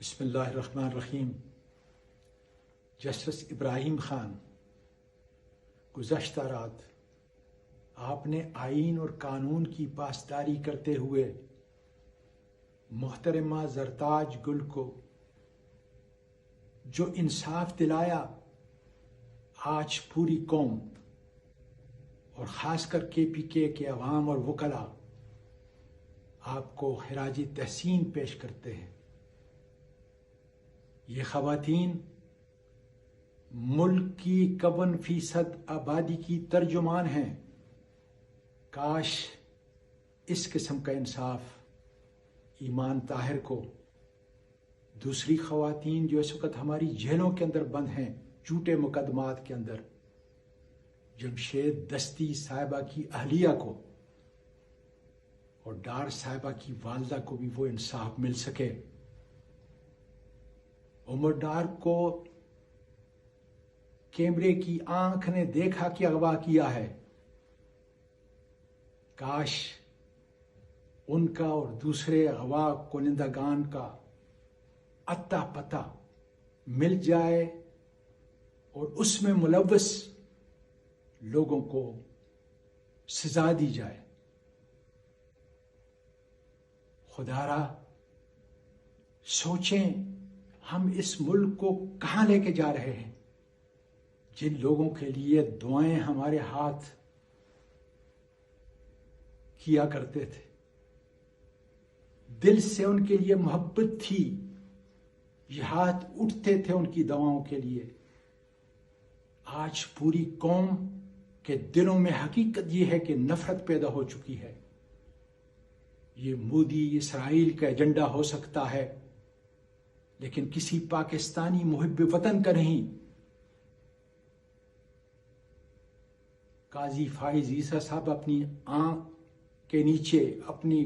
بسم اللہ الرحمن الرحیم۔ جسٹس ابراہیم خان، گزشتہ رات آپ نے آئین اور قانون کی پاسداری کرتے ہوئے محترمہ زرتاج گل کو جو انصاف دلایا، آج پوری قوم اور خاص کر KPK کے عوام اور وکلاء آپ کو خراج تحسین پیش کرتے ہیں۔ یہ خواتین ملک کی 51% آبادی کی ترجمان ہیں۔ کاش اس قسم کا انصاف ایمان طاہر کو، دوسری خواتین جو اس وقت ہماری جیلوں کے اندر بند ہیں جھوٹے مقدمات کے اندر، جمشید دستی صاحبہ کی اہلیہ کو اور ڈار صاحبہ کی والدہ کو بھی وہ انصاف مل سکے۔ عمر ڈار کو کیمرے کی آنکھ نے دیکھا کہ اغوا کیا ہے۔ کاش ان کا اور دوسرے اغوا کنندگان کا اتا پتہ مل جائے اور اس میں ملوث لوگوں کو سزا دی جائے۔ خدا را سوچیں ہم اس ملک کو کہاں لے کے جا رہے ہیں؟ جن لوگوں کے لیے دعائیں ہمارے ہاتھ کیا کرتے تھے، دل سے ان کے لیے محبت تھی، یہ ہاتھ اٹھتے تھے ان کی دعاؤں کے لیے، آج پوری قوم کے دلوں میں حقیقت یہ ہے کہ نفرت پیدا ہو چکی ہے۔ یہ مودی اسرائیل کا ایجنڈا ہو سکتا ہے، لیکن کسی پاکستانی محب وطن کا نہیں۔ قاضی فائز عیسیٰ صاحب اپنی آنکھ کے نیچے، اپنی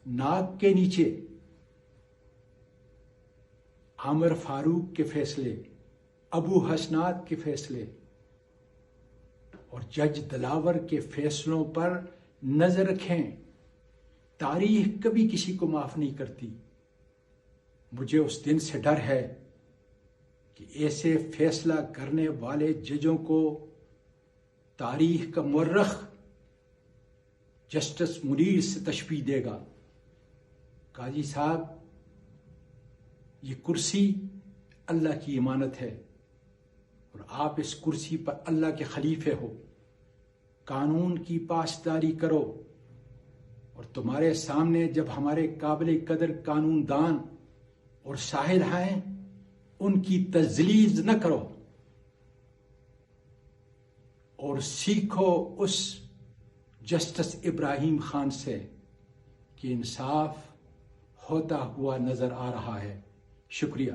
ناک کے نیچے عامر فاروق کے فیصلے، ابو حسنات کے فیصلے اور جج دلاور کے فیصلوں پر نظر رکھیں۔ تاریخ کبھی کسی کو معاف نہیں کرتی۔ مجھے اس دن سے ڈر ہے کہ ایسے فیصلہ کرنے والے ججوں کو تاریخ کا مورخ جسٹس منیر سے تشبیہ دے گا۔ قاضی صاحب، یہ کرسی اللہ کی امانت ہے اور آپ اس کرسی پر اللہ کے خلیفے ہو۔ قانون کی پاسداری کرو اور تمہارے سامنے جب ہمارے قابل قدر قانون دان اور ساحل ہیں، ان کی تذلیل نہ کرو اور سیکھو اس جسٹس ابراہیم خان سے کہ انصاف ہوتا ہوا نظر آ رہا ہے۔ شکریہ۔